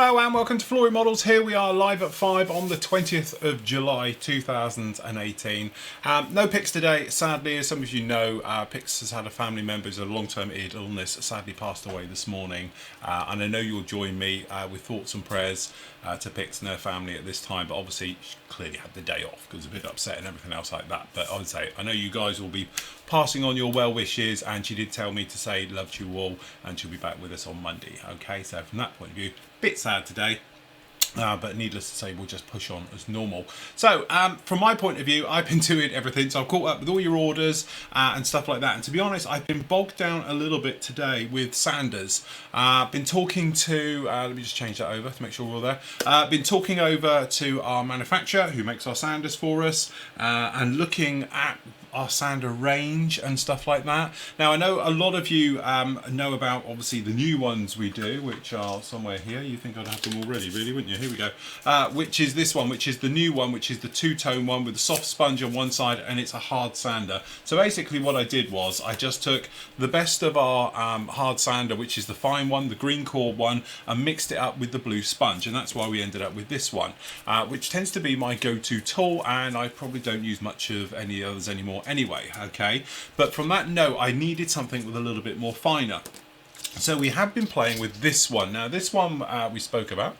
Hello and welcome to Flory Models. Here we are live at 5 on the 20th of July 2018. No Pix today, sadly. As some of you know, Pix has had a family member who's had a long-term illness, sadly passed away this morning. And I know you'll join me with thoughts and prayers to Pix and her family at this time. But obviously, she clearly had the day off because a bit upset and everything else like that. But I would say, I know you guys will be passing on your well wishes, and she did tell me to say loved you all, and she'll be back with us on Monday. Okay, so from that point of view, bit sad today, but needless to say, we'll just push on as normal. So from my point of view, I've been doing everything, so I've caught up with all your orders and stuff like that, and to be honest, I've been bogged down a little bit today with sanders. Been talking to let me just change that over to make sure we're all there. Been talking over to our manufacturer who makes our sanders for us, and looking at our sander range and stuff like that. Now I know a lot of you know about obviously the new ones we do, which are somewhere here. You think I'd have them already, really, wouldn't you? Here we go. Which is this one, which is the new one, which is the two-tone one with the soft sponge on one side, and it's a hard sander. So basically what I did was I just took the best of our hard sander, which is the fine one, the green core one, and mixed it up with the blue sponge, and that's why we ended up with this one, which tends to be my go-to tool, and I probably don't use much of any others anymore anyway. Okay, but from that note, I needed something with a little bit more finer, so we have been playing with this one. Now this one we spoke about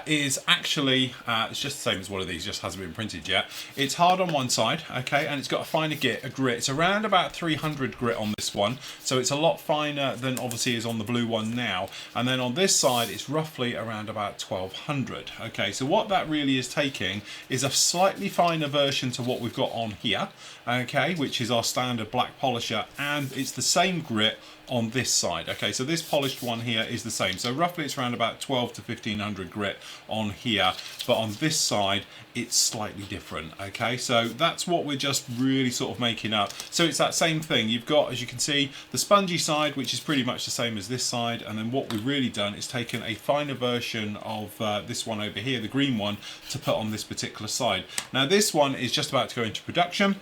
is actually it's just the same as one of these, just hasn't been printed yet. It's hard on one side, okay, and it's got a finer grit. It's around about 300 grit on this one, so it's a lot finer than obviously is on the blue one now. And then on this side, it's roughly around about 1200. Okay, so what that really is taking is a slightly finer version to what we've got on here, okay, which is our standard black polisher, and it's the same grit on this side. Okay, so this polished one here is the same, so roughly it's around about 12 to 1500 grit on here, but on this side it's slightly different. Okay, so that's what we're just really sort of making up. So it's that same thing. You've got, as you can see, the spongy side, which is pretty much the same as this side, and then what we've really done is taken a finer version of this one over here, the green one, to put on this particular side. Now this one is just about to go into production.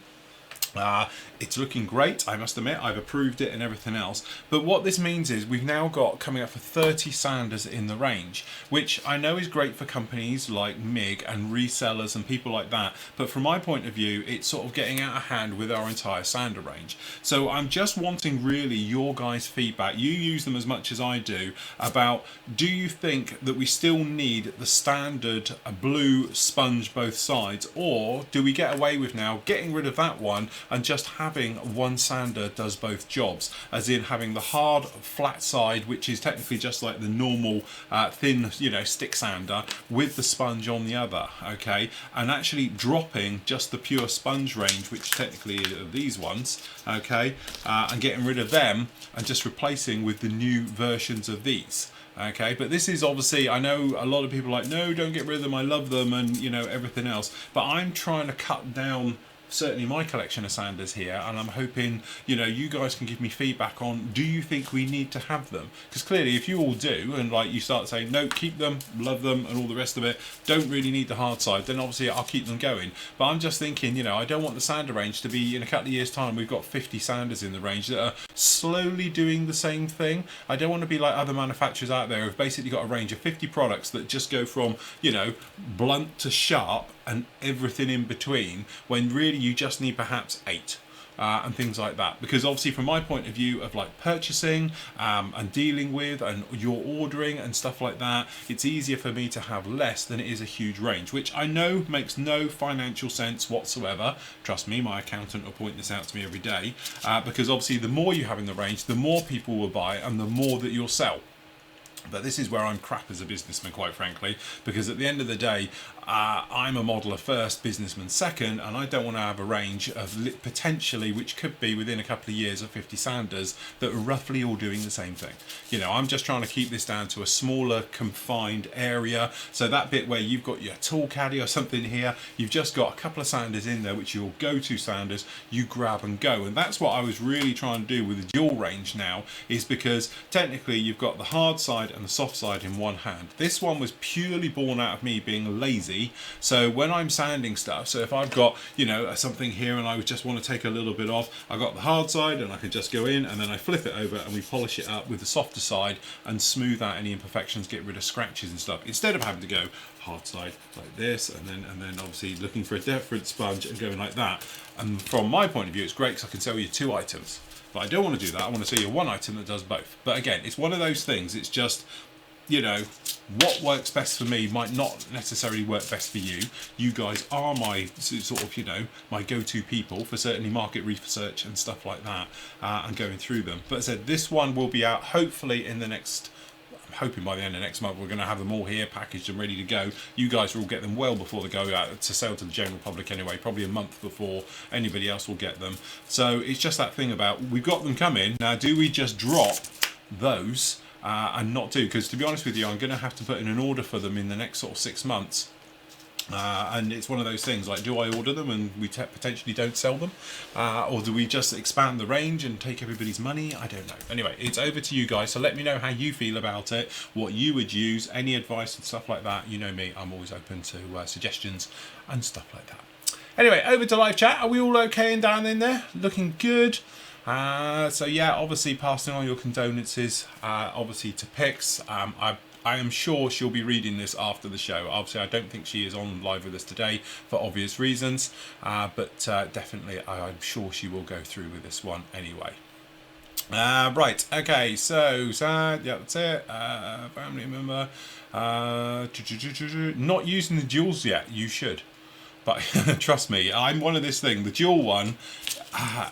It's looking great, I must admit. I've approved it and everything else, but what this means is we've now got coming up for 30 sanders in the range, which I know is great for companies like MIG and resellers and people like that, but from my point of view, it's sort of getting out of hand with our entire sander range. So I'm just wanting really your guys' feedback. You use them as much as I do, about, do you think that we still need the standard blue sponge both sides, or do we get away with now getting rid of that one and just having one sander does both jobs, as in having the hard flat side, which is technically just like the normal thin, you know, stick sander, with the sponge on the other, okay, and actually dropping just the pure sponge range, which technically are these ones, okay, and getting rid of them and just replacing with the new versions of these. Okay, but this is obviously, I know a lot of people are like, no, don't get rid of them, I love them, and you know, everything else, but I'm trying to cut down certainly my collection of sanders here, and I'm hoping, you know, you guys can give me feedback on, do you think we need to have them? Because clearly if you all do, and like you start saying no, keep them, love them, and all the rest of it, don't really need the hard side, then obviously I'll keep them going. But I'm just thinking, you know, I don't want the sander range to be, in a couple of years time, we've got 50 sanders in the range that are slowly doing the same thing. I don't want to be like other manufacturers out there who've basically got a range of 50 products that just go from, you know, blunt to sharp and everything in between, when really you just need perhaps 8 and things like that. Because obviously from my point of view of like purchasing and dealing with and your ordering and stuff like that, it's easier for me to have less than it is a huge range, which I know makes no financial sense whatsoever. Trust me, my accountant will point this out to me every day, because obviously the more you have in the range, the more people will buy and the more that you'll sell. But this is where I'm crap as a businessman, quite frankly, because at the end of the day, I'm a modeler first, businessman second, and I don't want to have a range of potentially, which could be within a couple of years, of 50 sanders that are roughly all doing the same thing. You know, I'm just trying to keep this down to a smaller, confined area. So that bit where you've got your tool caddy or something here, you've just got a couple of sanders in there, which are your go-to sanders, you grab and go. And that's what I was really trying to do with the dual range now, is because technically you've got the hard side and the soft side in one hand. This one was purely born out of me being lazy easy. So when I'm sanding stuff, so if I've got, you know, something here and I just want to take a little bit off, I've got the hard side and I can just go in and then I flip it over and we polish it up with the softer side and smooth out any imperfections, get rid of scratches and stuff, instead of having to go hard side like this and then obviously looking for a different sponge and going like that. And from my point of view, it's great because I can sell you 2 items. But I don't want to do that. I want to sell you 1 item that does both. But again, it's one of those things. It's just, you know, what works best for me might not necessarily work best for you. You guys are my sort of, you know, my go-to people for certainly market research and stuff like that, and going through them. But as I said, this one will be out hopefully in the next, I'm hoping by the end of next month, we're going to have them all here packaged and ready to go. You guys will get them well before they go out to sell to the general public anyway, probably a month before anybody else will get them. So it's just that thing about, we've got them coming. Now, do we just drop those and not do? Because to be honest with you, I'm going to have to put in an order for them in the next sort of 6 months. And it's one of those things like, do I order them and we potentially don't sell them, or do we just expand the range and take everybody's money? I don't know. Anyway, it's over to you guys, so let me know how you feel about it, what you would use, any advice and stuff like that. You know me, I'm always open to suggestions and stuff like that. Anyway, over to live chat. Are we all okay and down in there? Looking good. So yeah, obviously passing on your condolences obviously to Pix. I am sure she'll be reading this after the show. Obviously, I don't think she is on live with us today for obvious reasons, but definitely I'm sure she will go through with this one anyway. Right, okay, so sad, yeah, that's it. Family member, not using the jewels yet. You should. But trust me, I'm one of this thing. The dual one,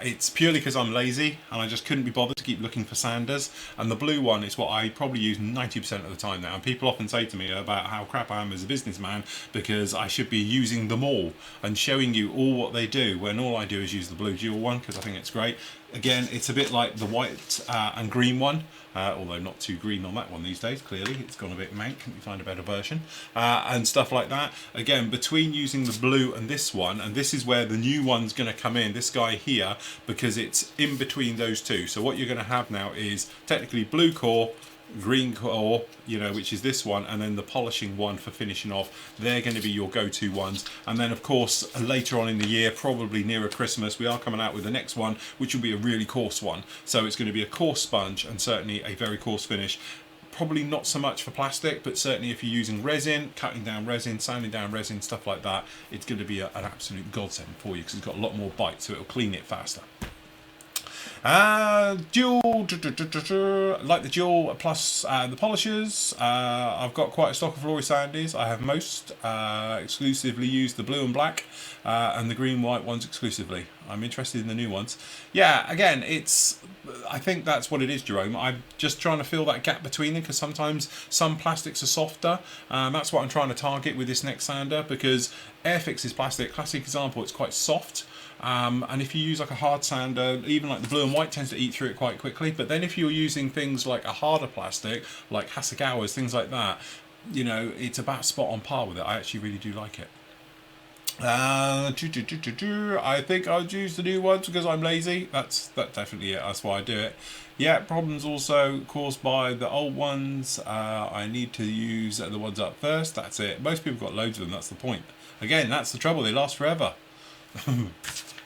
it's purely because I'm lazy and I just couldn't be bothered to keep looking for sanders. And the blue one is what I probably use 90% of the time now. And people often say to me about how crap I am as a businessman because I should be using them all and showing you all what they do, when all I do is use the blue dual one because I think it's great. Again, it's a bit like the white and green one, although not too green on that one these days, clearly. It's gone a bit mank, can we find a better version? And stuff like that. Again, between using the blue and this one, and this is where the new one's going to come in, this guy here, because it's in between those two. So what you're going to have now is technically blue core, green core, you know, which is this one, and then the polishing one for finishing off. They're going to be your go-to ones. And then of course later on in the year, probably nearer Christmas, we are coming out with the next one, which will be a really coarse one. So it's going to be a coarse sponge and certainly a very coarse finish. Probably not so much for plastic, but certainly if you're using resin, cutting down resin, sanding down resin, stuff like that, it's going to be an absolute godsend for you because it's got a lot more bite, so it'll clean it faster. Dual, like the dual plus the polishers. I've got quite a stock of Flory Sandies. I have most exclusively used the blue and black, and the green white ones exclusively. I'm interested in the new ones. Yeah, again, I think that's what it is, Jerome. I'm just trying to fill that gap between them because sometimes some plastics are softer. That's what I'm trying to target with this next sander, because Airfix is plastic. Classic example, it's quite soft. And if you use like a hard sander, even like the blue and white tends to eat through it quite quickly. But then if you're using things like a harder plastic, like Hasegawa's, things like that, you know, it's about spot on par with it. I actually really do like it. I think I'll use the new ones because I'm lazy. That's definitely it. That's why I do it. Yeah, problems also caused by the old ones. I need to use the ones up first. That's it. Most people got loads of them. That's the point. Again, that's the trouble. They last forever.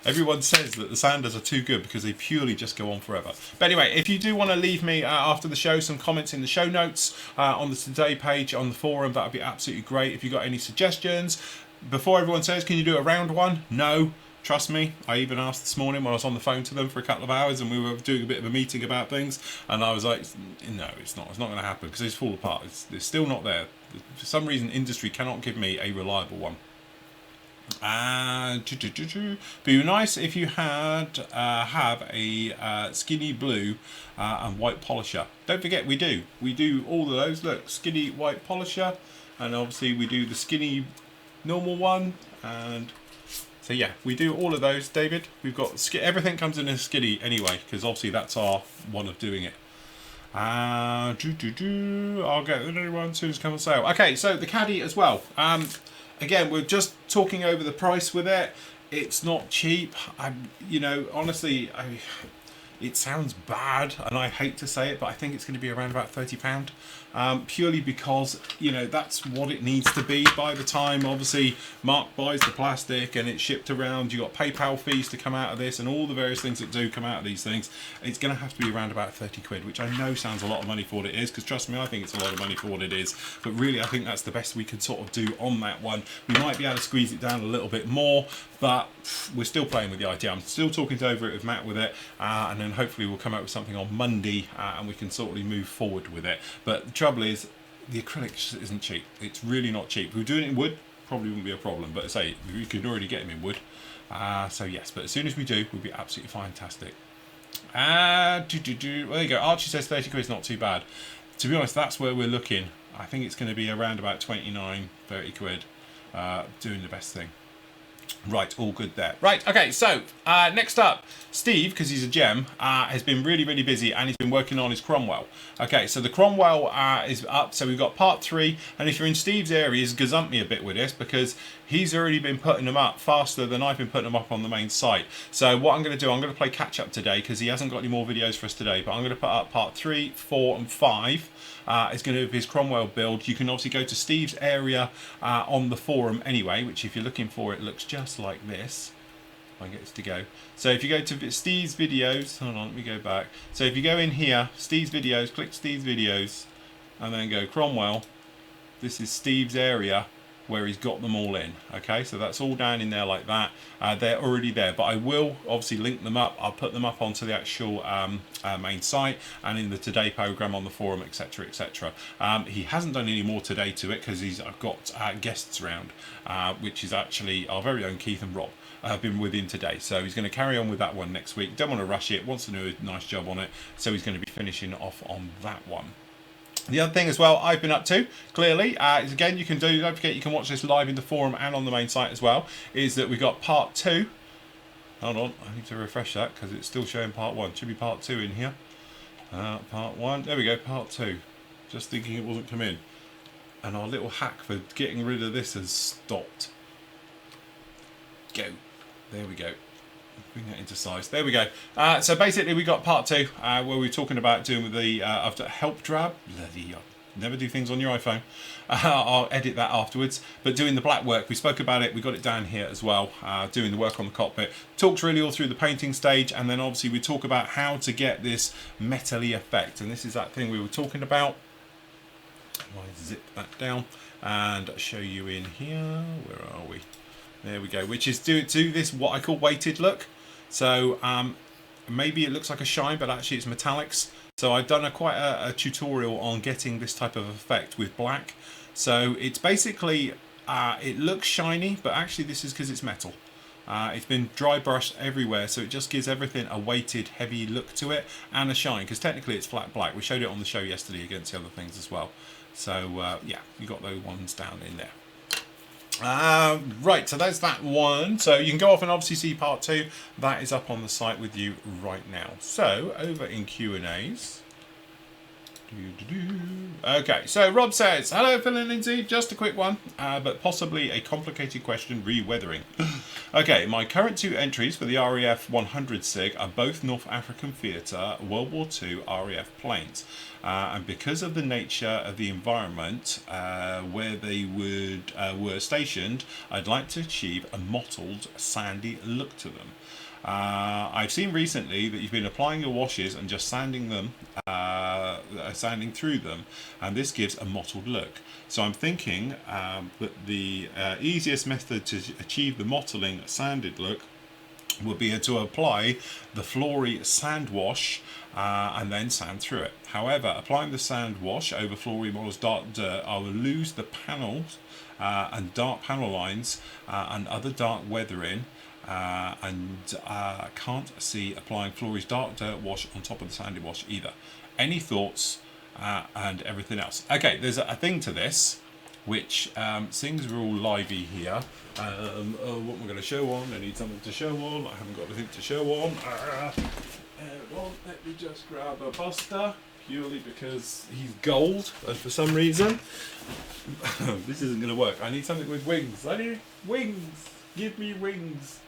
Everyone says that the sanders are too good because they purely just go on forever. But anyway, if you do want to leave me after the show some comments in the show notes on the Today page on the forum, that would be absolutely great. If you've got any suggestions, before everyone says, can you do a round one? No. Trust me, I even asked this morning when I was on the phone to them for a couple of hours and we were doing a bit of a meeting about things, and I was like, no, it's not going to happen because it's fall apart. It's still not there. For some reason, industry cannot give me a reliable one. Be nice if you had have a skinny blue and white polisher. Don't forget, we do all of those. Look, skinny white polisher, and obviously we do the skinny normal one, and so yeah, we do all of those, David. We've got everything comes in a skinny anyway, because obviously that's our one of doing it. I'll get the new one as soon as it comes on sale. Okay, so the caddy as well. Again, we're just talking over the price with it. It's not cheap. You know, honestly, It sounds bad, and I hate to say it, but I think it's going to be around about £30, purely because, you know, that's what it needs to be by the time, obviously, Mark buys the plastic and it's shipped around. You've got PayPal fees to come out of this and all the various things that do come out of these things. It's going to have to be around about 30 quid, which I know sounds a lot of money for what it is, because trust me, I think it's a lot of money for what it is. But really, I think that's the best we can sort of do on that one. We might be able to squeeze it down a little bit more, but we're still playing with the idea. I'm still talking over it with Matt with it, and then hopefully we'll come up with something on Monday, and we can sort of move forward with it. But the trouble is, the acrylic just isn't cheap. It's really not cheap. If we were doing it in wood, probably wouldn't be a problem. But say we could already get them in wood, so yes. But as soon as we do, we'll be absolutely fantastic. Well, there you go. Archie says 30 quid is not too bad. To be honest, that's where we're looking. I think it's going to be around about 29, 30 quid, doing the best thing. Right, all good there. Right, okay, so next up, Steve, because he's a gem, has been really, really busy, and he's been working on his Cromwell. Okay, so the Cromwell is up, so we've got part 3, and if you're in Steve's area, he's gazumped me a bit with this, because he's already been putting them up faster than I've been putting them up on the main site. So what I'm going to do, I'm going to play catch up today, because he hasn't got any more videos for us today, but I'm going to put up part 3, 4, and 5. Is going to be his Cromwell build. You can obviously go to Steve's area on the forum anyway, which if you're looking for it, looks just like this. If I get this to go. So if you go to Steve's videos, hold on, let me go back. So if you go in here, Steve's videos, click Steve's videos, and then go Cromwell. This is Steve's area where he's got them all in. Okay, so that's all down in there like that. They're already there, but I will obviously link them up. I'll put them up onto the actual main site and in the today program on the forum, etc, etc. He hasn't done any more today to it because he's got guests around, which is actually our very own Keith and Rob. Have been with him today, so he's going to carry on with that one next week. Don't want to rush it, wants to do a nice job on it, so he's going to be finishing off on that one. The other thing as well I've been up to, clearly, is again, you can do, don't forget you can watch this live in the forum and on the main site as well, is that we've got part 2. Hold on, I need to refresh that because it's still showing part 1. Should be part 2 in here. Part 1, there we go, part 2. Just thinking it wasn't come in. And our little hack for getting rid of this has stopped. Go. There we go. Bring that into size. There we go. So basically, we got part 2 where we're talking about doing the after help drab. Bloody never do things on your iPhone. I'll edit that afterwards. But doing the black work, we spoke about it. We got it down here as well. Doing the work on the cockpit. Talked really all through the painting stage, and then obviously we talk about how to get this metal-y effect. And this is that thing we were talking about. I'll zip that down and show you in here. Where are we? There we go. Which is do this what I call weighted look. So maybe it looks like a shine, but actually it's metallics. So I've done quite a tutorial on getting this type of effect with black. So it's basically, it looks shiny, but actually this is because it's metal. It's been dry brushed everywhere, so it just gives everything a weighted, heavy look to it and a shine, because technically it's flat black. We showed it on the show yesterday against the other things as well. So yeah, you got those ones down in there. Right, so there's that one. So you can go off and obviously see part 2. That is up on the site with you right now. So over in Q&As. Okay, so Rob says, hello Phil and Lindsay, just a quick one, but possibly a complicated question re-weathering. Okay, my current 2 entries for the RAF 100 SIG are both North African Theatre World War II RAF planes. And because of the nature of the environment where they were stationed, I'd like to achieve a mottled, sandy look to them. I've seen recently that you've been applying your washes and just sanding them, sanding through them, and this gives a mottled look. So I'm thinking that the easiest method to achieve the mottling sanded look would be to apply the Flory sand wash and then sand through it. However, applying the sand wash over Flory model's dark dirt, I will lose the panels and dark panel lines and other dark weathering. And can't see applying Flory's dark dirt wash on top of the sandy wash either. Any thoughts and everything else? Okay, there's a thing to this, which things are all lively here. What am I going to show on? I need something to show on. I haven't got anything to show on. Well, let me just grab a Buster, purely because he's gold for some reason. This isn't going to work. I need something with wings. I need wings. Give me wings.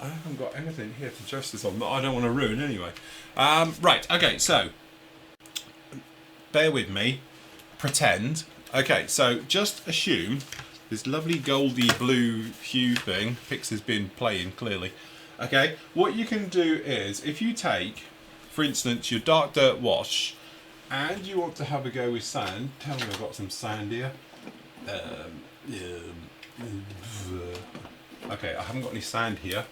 I haven't got anything here to adjust this on that I don't want to ruin anyway. Right, okay, so bear with me. Pretend. Okay, so just assume this lovely goldy blue hue thing Pix has been playing clearly. Okay, what you can do is if you take, for instance, your dark dirt wash and you want to have a go with sand. Tell me I've got some sand here. Okay, I haven't got any sand here,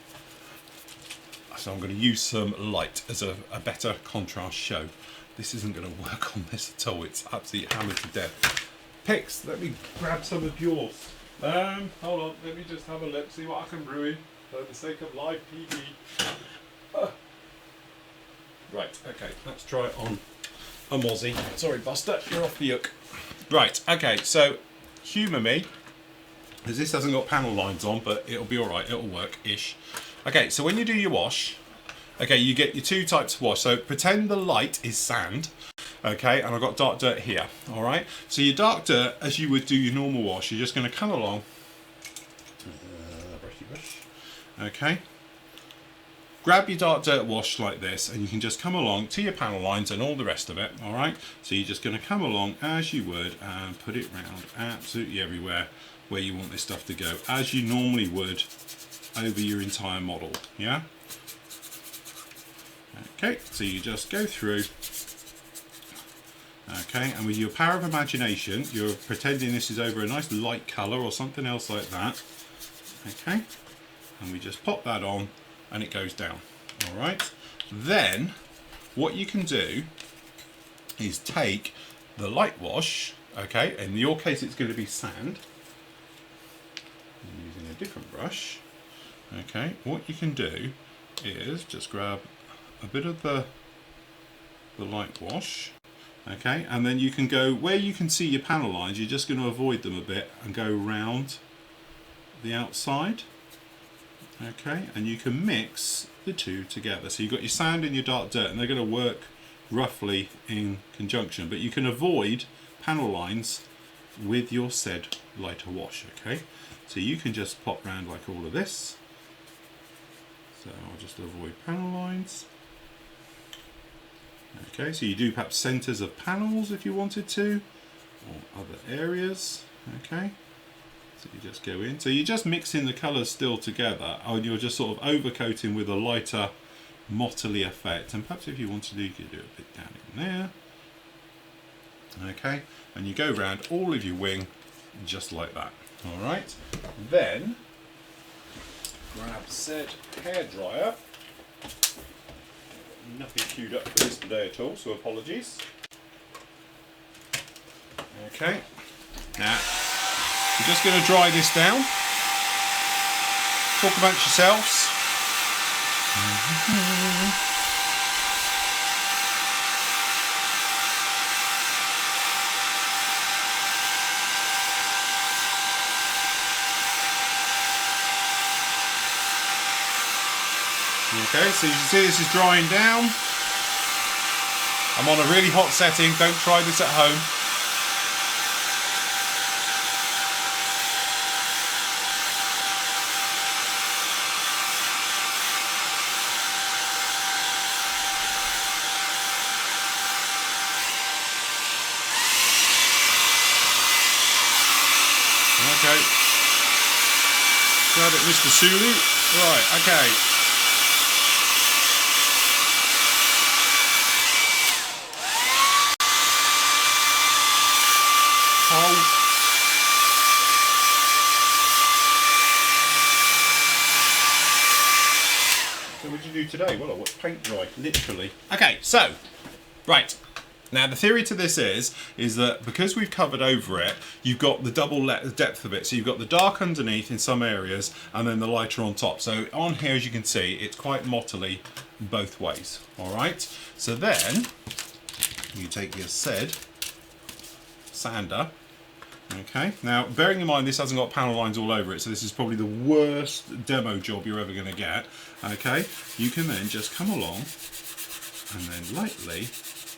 so I'm going to use some light as a better contrast show. This isn't going to work on this at all. It's absolutely hammered to death. Pix, let me grab some of yours. Hold on, let me just have a look, see what I can ruin for the sake of live TV. Right, okay, let's try it on a mozzie. Sorry, Buster, you're off the hook. Right, okay, so humour me, because this hasn't got panel lines on, but it'll be alright, it'll work-ish. Okay, so when you do your wash, okay, you get your two types of wash. So pretend the light is sand, okay, and I've got dark dirt here, alright? So your dark dirt, as you would do your normal wash, you're just going to come along, okay, grab your dark dirt wash like this, and you can just come along to your panel lines and all the rest of it, alright? So you're just going to come along as you would and put it round absolutely everywhere where you want this stuff to go, as you normally would over your entire model, yeah? Okay, so you just go through, okay, and with your power of imagination, you're pretending this is over a nice light colour or something else like that, okay, and we just pop that on and it goes down, alright. Then, what you can do is take the light wash, okay, in your case it's going to be sand, I'm using a different brush, okay, what you can do is just grab a bit of the light wash, okay, and then you can go where you can see your panel lines, you're just going to avoid them a bit and go round the outside, okay, and you can mix the two together. So you've got your sand and your dark dirt and they're going to work roughly in conjunction, but you can avoid panel lines with your said lighter wash, okay. So you can just pop round like all of this, so I'll just avoid panel lines. Okay, so you do perhaps centres of panels if you wanted to, or other areas, okay. So you just go in, so you're just mixing the colours still together, and you're just sort of overcoating with a lighter mottly effect, and perhaps if you wanted to, you could do a bit down in there. Okay, and you go around all of your wing just like that, alright. Then, grab said hairdryer. Nothing queued up for this today at all, so apologies. Okay, now we're just going to dry this down. Talk amongst yourselves. Okay, so you can see this is drying down. I'm on a really hot setting, don't try this at home. Okay. Grab it, Mr. Sulu. Right, okay. So what did you do today? Well, I watched paint dry, literally. Okay, so, right. Now the theory to this is that because we've covered over it, you've got the double depth of it. So you've got the dark underneath in some areas and then the lighter on top. So on here, as you can see, it's quite mottily both ways. All right. So then you take your said sander. Okay, now bearing in mind this hasn't got panel lines all over it, so this is probably the worst demo job you're ever going to get. Okay, you can then just come along and then lightly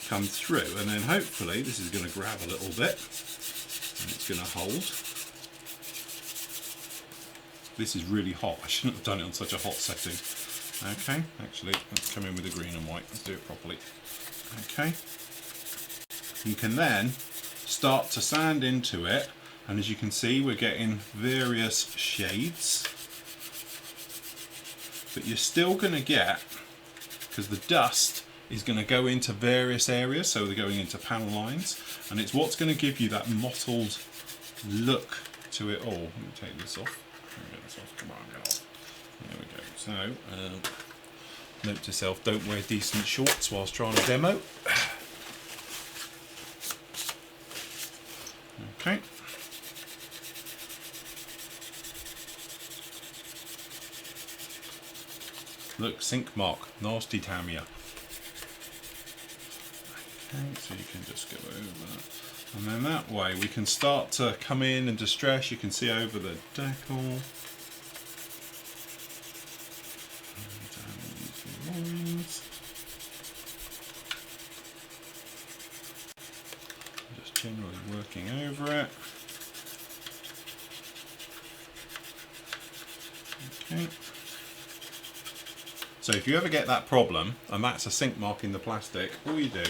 come through, and then hopefully this is going to grab a little bit and it's going to hold. this is really hot. I shouldn't have done it on such a hot setting. Okay, actually, let's come in with the green and white. Let's do it properly. Okay. You can then start to sand into it, and as you can see, we're getting various shades. But you're still going to get, because the dust is going to go into various areas, so they're going into panel lines, and it's what's going to give you that mottled look to it all. Let me take this off. Get this off. Come on, get off. There we go. So, note to self: don't wear decent shorts whilst trying to demo. Okay. Look, sink mark, nasty Tamiya. Okay, so you can just go over, and then that way we can start to come in and distress. You can see over the decal. And down into the lines. Just generally working over it. Okay. So if you ever get that problem, and that's a sink mark in the plastic, all you do,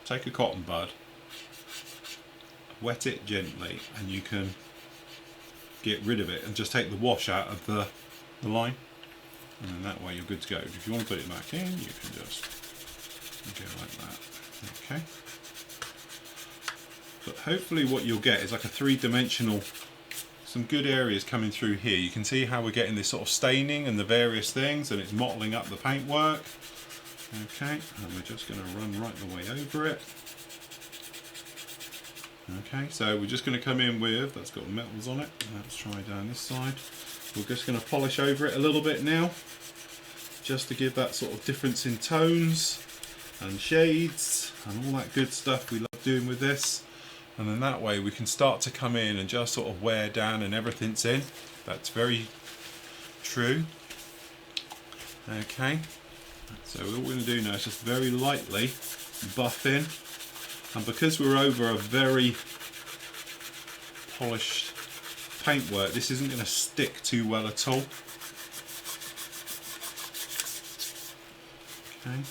take a cotton bud, wet it gently, and you can get rid of it and just take the wash out of the line, and then that way you're good to go. If you want to put it back in, you can just go like that. Okay. But hopefully what you'll get is like a three-dimensional, some good areas coming through here. You can see how we're getting this sort of staining and the various things, and it's mottling up the paintwork. Okay, and we're just going to run right the way over it. Okay, so we're just going to come in with, that's got metals on it. Let's try down this side. We're just going to polish over it a little bit now, just to give that sort of difference in tones and shades and all that good stuff we love doing with this. And then that way we can start to come in and just sort of wear down and everything's in. That's very true. Okay, so all we're going to do now is just very lightly buff in. And because we're over a very polished paintwork, this isn't going to stick too well at all. Okay.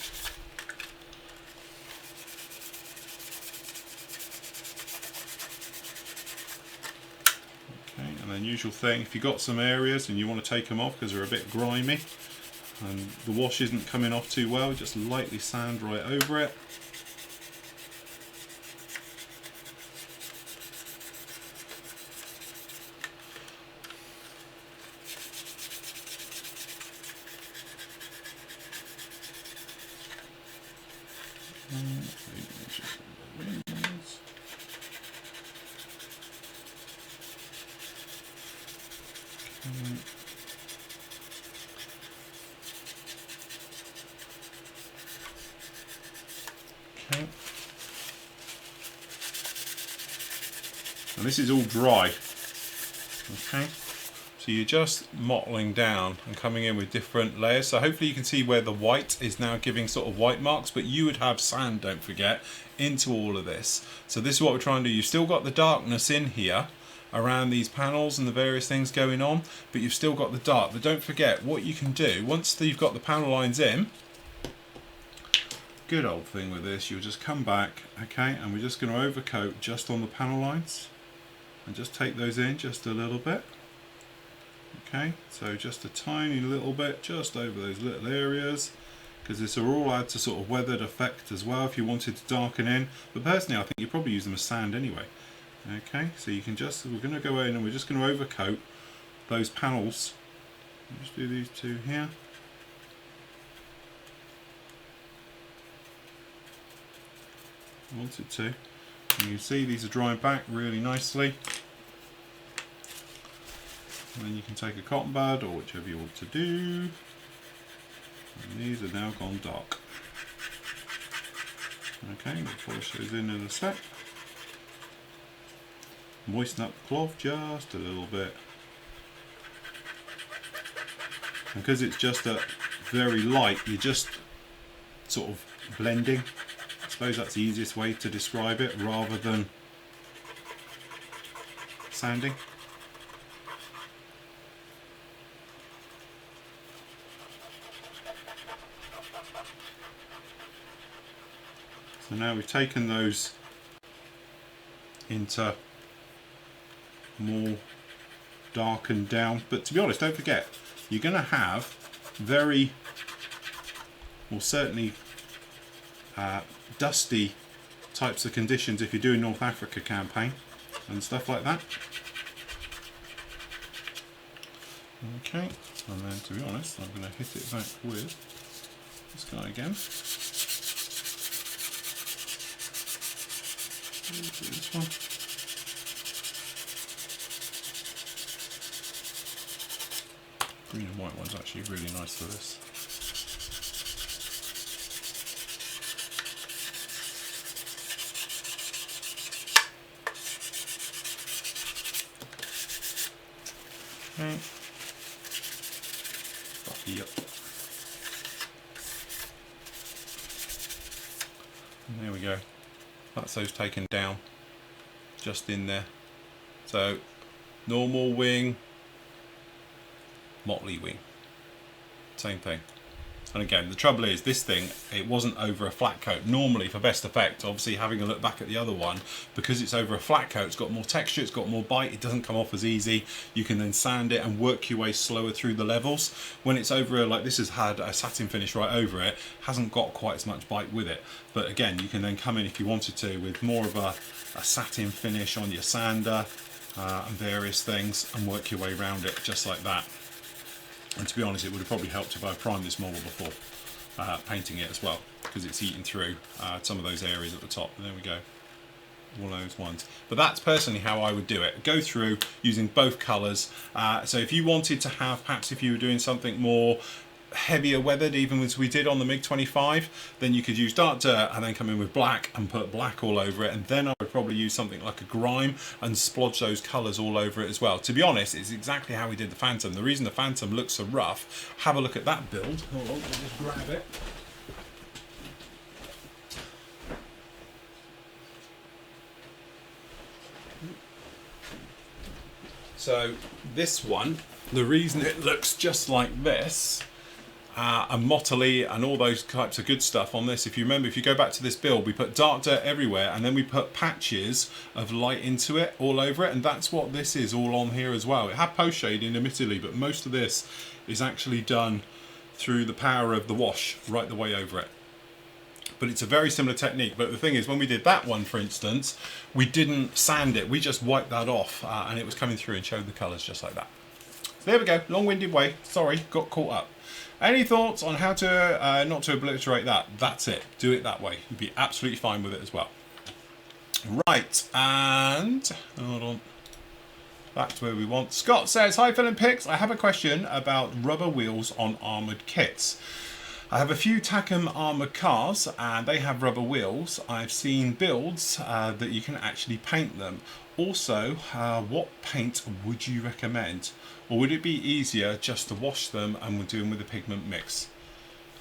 And then usual thing, if you've got some areas and you want to take them off because they're a bit grimy and the wash isn't coming off too well, just lightly sand right over it. Okay. And this is all dry. Okay. So you're just mottling down and coming in with different layers. So hopefully you can see where the white is now giving sort of white marks, but you would have sand, don't forget, into all of this. So this is what we're trying to do. You've still got the darkness in here around these panels and the various things going on, but you've still got the dark. But don't forget what you can do once you've got the panel lines in. Good old thing with this, you'll just come back, okay, and we're just going to overcoat just on the panel lines and just take those in just a little bit. Okay, so just a tiny little bit just over those little areas, because this will all add to sort of weathered effect as well if you wanted to darken in. But personally I think you probably use them as sand anyway. Okay, so you can just, we're going to go in and we're just going to overcoat those panels. I'll just do these two here. I wanted to. And you can see these are drying back really nicely. And then you can take a cotton bud or whichever you want to do. And these are now gone dark. Okay, we'll polish those in a sec. Moisten up the cloth just a little bit. And because it's just a very light, you're just sort of blending. I suppose that's the easiest way to describe it rather than sanding. So now we've taken those into more darkened down, but to be honest, don't forget, you're going to have very, or certainly dusty types of conditions if you're doing North Africa campaign and stuff like that. Okay, and then to be honest, I'm going to hit it back with this guy again. This one. Green and white one's actually really nice for this. Okay. Yep. And there we go. That's those taken down just in there. So normal wing, motley wing, same thing. And again, the trouble is this thing, it wasn't over a flat coat. Normally for best effect, obviously having a look back at the other one, because it's over a flat coat, it's got more texture, it's got more bite, it doesn't come off as easy. You can then sand it and work your way slower through the levels. When it's over, like this has had a satin finish right over it, hasn't got quite as much bite with it. But again, you can then come in if you wanted to with more of a satin finish on your sander and various things and work your way around it just like that. And to be honest, it would have probably helped if I primed this model before painting it as well, because it's eaten through some of those areas at the top. There we go, all those ones. But that's personally how I would do it. Go through using both colours. So if you wanted to have, perhaps if you were doing something more heavier weathered, even as we did on the MiG-25, then you could use dark dirt and then come in with black and put black all over it, and then I would probably use something like a grime and splodge those colours all over it as well. To be honest, it's exactly how we did the Phantom. The reason the Phantom looks so rough, have a look at that build. Hold on, I'll just grab it. So this one, the reason it looks just like this and mottly and all those types of good stuff on this, if you remember, if you go back to this build, we put dark dirt everywhere and then we put patches of light into it all over it, and that's what this is all on here as well. It had post shading admittedly, but most of this is actually done through the power of the wash right the way over it. But it's a very similar technique. But the thing is, when we did that one, for instance, we didn't sand it, we just wiped that off and it was coming through and showed the colours just like that. So there we go, long-winded way, sorry, got caught up. Any thoughts on how to not to obliterate that? That's it, do it that way. You'd be absolutely fine with it as well. Right, and hold on, back to where we want. Scott says, hi Phil and Pix, I have a question about rubber wheels on armoured kits. I have a few Tacom armoured cars and they have rubber wheels. I've seen builds that you can actually paint them. Also, what paint would you recommend? Or would it be easier just to wash them and we're doing with a pigment mix?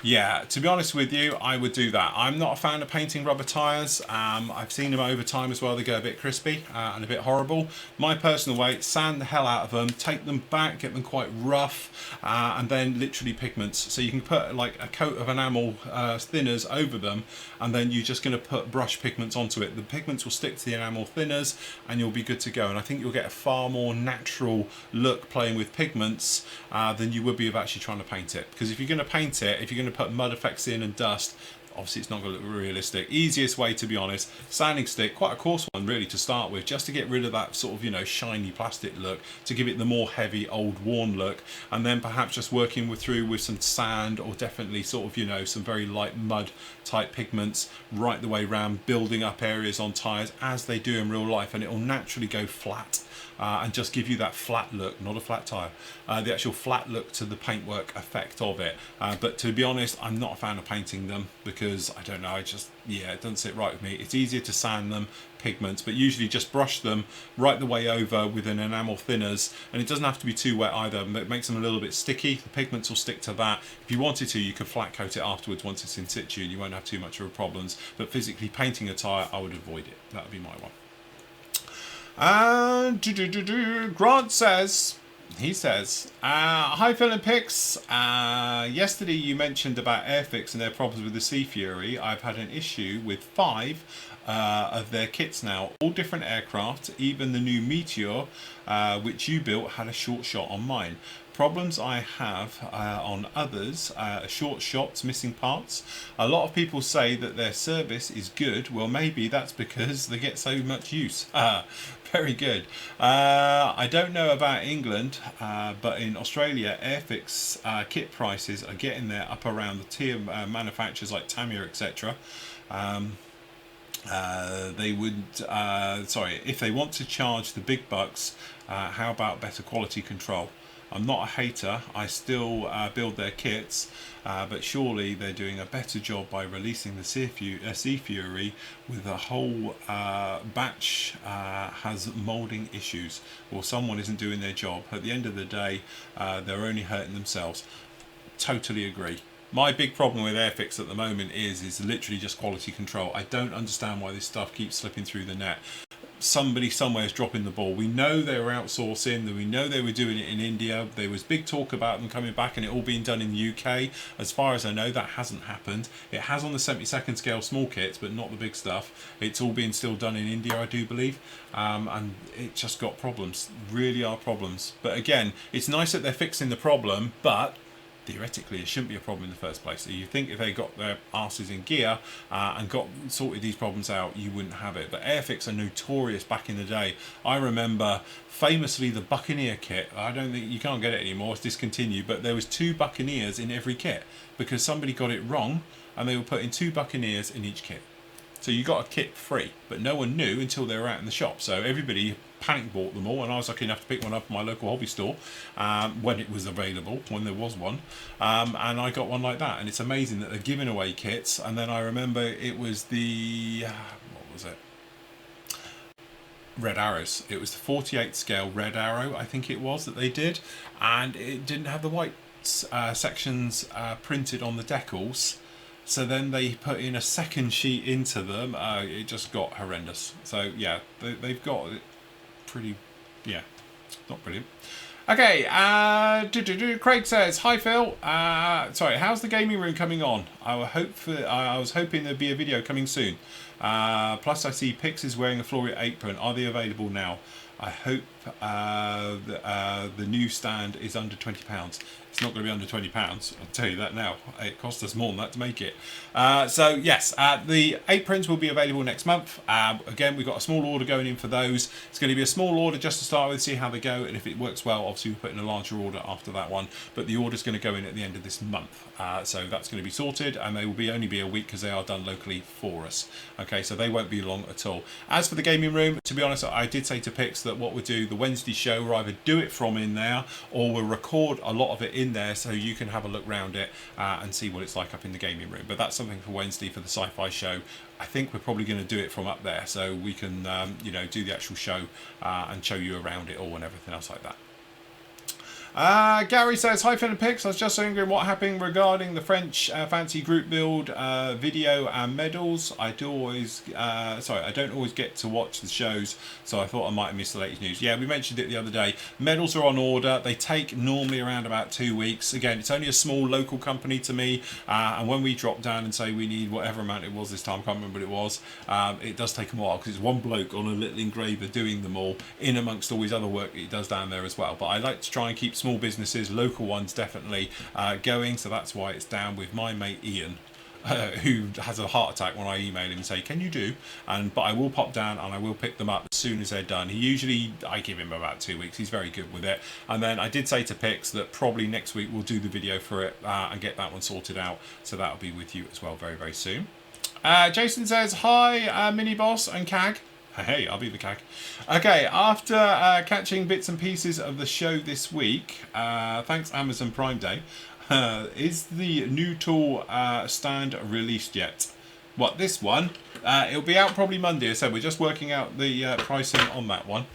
Yeah, to be honest with you, I would do that. I'm not a fan of painting rubber tyres. I've seen them over time as well. They go a bit crispy and a bit horrible. My personal way, sand the hell out of them, take them back, get them quite rough, and then literally pigments. So you can put like a coat of enamel thinners over them, and then you're just going to put brush pigments onto it. The pigments will stick to the enamel thinners and you'll be good to go. And I think you'll get a far more natural look playing with pigments than you would be of actually trying to paint it. Because if you're going to paint it, if you're going to put mud effects in and dust, obviously it's not going to look realistic. Easiest way, to be honest, sanding stick, quite a coarse one really to start with, just to get rid of that sort of, you know, shiny plastic look, to give it the more heavy old worn look, and then perhaps just working through with some sand, or definitely sort of, you know, some very light mud type pigments right the way around, building up areas on tyres as they do in real life, and it will naturally go flat. And just give you that flat look, not a flat tyre, the actual flat look to the paintwork effect of it. But to be honest, I'm not a fan of painting them because, I don't know, I just, yeah, it doesn't sit right with me. It's easier to sand them, pigments, but usually just brush them right the way over with an enamel thinners, and it doesn't have to be too wet either. It makes them a little bit sticky. The pigments will stick to that. If you wanted to, you could flat coat it afterwards once it's in situ and you won't have too much of a problems, but physically painting a tyre, I would avoid it. That would be my one. And Grant says, He says, hi Phil and Pix. Yesterday you mentioned about Airfix and their problems with the Sea Fury. I've had an issue with 5 of their kits now, all different aircraft. Even the new Meteor, which you built, had a short shot on mine. Problems I have on others, short shots, missing parts. A lot of people say that their service is good. Well, maybe that's because they get so much use. Very good. I don't know about England, but in Australia, Airfix kit prices are getting there up around the tier manufacturers like Tamiya, etc. They would, if they want to charge the big bucks, how about better quality control? I'm not a hater, I still build their kits, but surely they're doing a better job by releasing the Sea Fury with a whole batch has moulding issues, or someone isn't doing their job. At the end of the day, they're only hurting themselves. Totally agree. My big problem with Airfix at the moment is literally just quality control. I don't understand why this stuff keeps slipping through the net. Somebody somewhere is dropping the ball. We know they were outsourcing, that we know they were doing it in India. There was big talk about them coming back and it all being done in the UK. As far as I know, that hasn't happened. It has on the 72nd scale small kits, but not the big stuff. It's all being still done in India, I do believe. And it just got problems. Really are problems. But again, it's nice that they're fixing the problem, but theoretically it shouldn't be a problem in the first place. So you think if they got their asses in gear and got sorted these problems out, you wouldn't have it. But Airfix are notorious back in the day. I remember famously the Buccaneer kit. I don't think you can't get it anymore, it's discontinued, but there was 2 Buccaneers in every kit because somebody got it wrong and they were putting 2 Buccaneers in each kit. So you got a kit free, but no one knew until they were out in the shop. So everybody panic bought them all, and I was lucky enough to pick one up at my local hobby store when it was available, when there was one, and I got one like that. And it's amazing that they're giving away kits. And then I remember it was the what was it? Red Arrows. It was the 48 scale Red Arrow, I think it was, that they did, and it didn't have the white sections printed on the decals. So then they put in a second sheet into them. It just got horrendous. So yeah, they've got it pretty, yeah, not brilliant. Okay, Craig says, hi Phil, sorry, how's the gaming room coming on? I was hoping there'd be a video coming soon. Plus I see Pix is wearing a Flory apron. Are they available now? I hope the new stand is under £20. It's not going to be under £20, I'll tell you that now. It cost us more than that to make it. So yes, the aprons will be available next month. Again, we've got a small order going in for those. It's going to be a small order just to start with, see how they go, and if it works well, obviously we'll put in a larger order after that one. But the order's going to go in at the end of this month. So that's going to be sorted, and they will only be a week because they are done locally for us. Okay, so they won't be long at all. As for the gaming room, to be honest, I did say to Pix that what we'll do, the Wednesday show, we'll either do it from in there or we'll record a lot of it in there so you can have a look round it and see what it's like up in the gaming room. But that's something for Wednesday for the sci-fi show. I think we're probably going to do it from up there so we can do the actual show and show you around it all and everything else like that. Gary says, hi Phil and Pix, I was just wondering what happened regarding the French fancy group build video and medals. I don't always get to watch the shows, so I thought I might have missed the latest news. Yeah, we mentioned it the other day. Medals are on order. They take normally around about 2 weeks. Again, it's only a small local company to me, and when we drop down and say we need whatever amount it was this time, I can't remember what it was, it does take a while because it's one bloke on a little engraver doing them all in amongst all his other work that he does down there as well. But I like to try and keep small businesses, local ones definitely going, so that's why it's down with my mate Ian, who has a heart attack when I email him and say, can you do? But I will pop down and I will pick them up as soon as they're done. I give him about 2 weeks. He's very good with it. And then I did say to Pix that probably next week we'll do the video for it and get that one sorted out. So that'll be with you as well very, very soon. Jason says, hi, Mini Boss and CAG. Hey, I'll be the CAG. Okay, after catching bits and pieces of the show this week, thanks Amazon Prime Day, is the new tool stand released yet? What, this one? It'll be out probably Monday, so we're just working out the pricing on that one.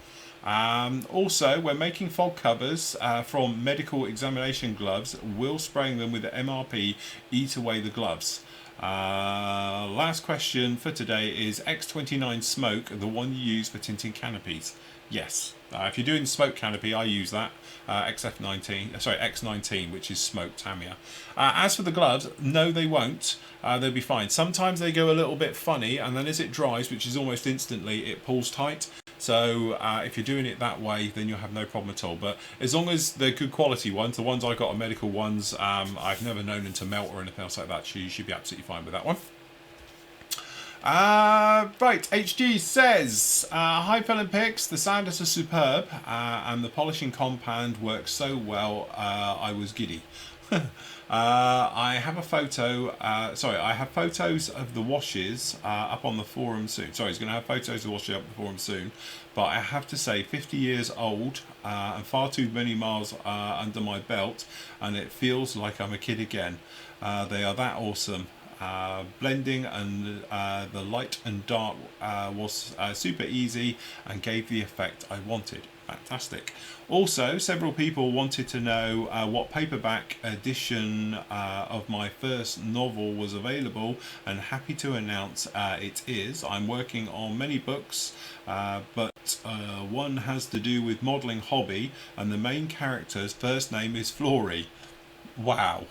Also, we're making fog covers from medical examination gloves. We'll spraying them with the MRP, eat away the gloves. Last question for today is X29 Smoke the one you use for tinting canopies? Yes, If you're doing smoke canopy, I use that. X19, which is smoked Tamiya. As for the gloves, no, they won't. They'll be fine. Sometimes they go a little bit funny, and then as it dries, which is almost instantly, it pulls tight. So if you're doing it that way, then you'll have no problem at all. But as long as they're good quality ones, the ones I got are medical ones. I've never known them to melt or anything else like that. So you should be absolutely fine with that one. Right, HG says, hi Olympics, the sanders are superb and the polishing compound works so well, I was giddy. I have a photo, I have photos of the washes up on the forum soon. Sorry, he's going to have photos of the washes up on the forum soon. But I have to say, 50 years old and far too many miles under my belt, and it feels like I'm a kid again. They are that awesome. Blending and the light and dark was super easy and gave the effect I wanted. Fantastic. Also, several people wanted to know what paperback edition of my first novel was available, and happy to announce it is. I'm working on many books, but one has to do with modelling hobby, and the main character's first name is Flory. Wow.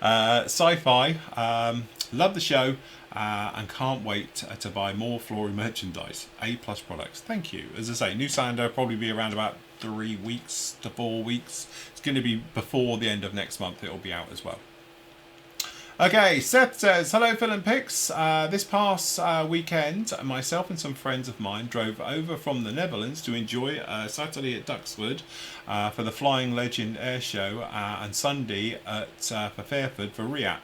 Sci-fi, love the show and can't wait to buy more Flory merchandise. A+ products. Thank you. As I say, new sander probably be around about 3 weeks to 4 weeks. It's going to be before the end of next month. It'll be out as well. Okay, Seth says, hello Phil and Pix. This past weekend, myself and some friends of mine drove over from the Netherlands to enjoy Saturday at Duxford for the Flying Legend Air Show and Sunday for Fairford for RIAT.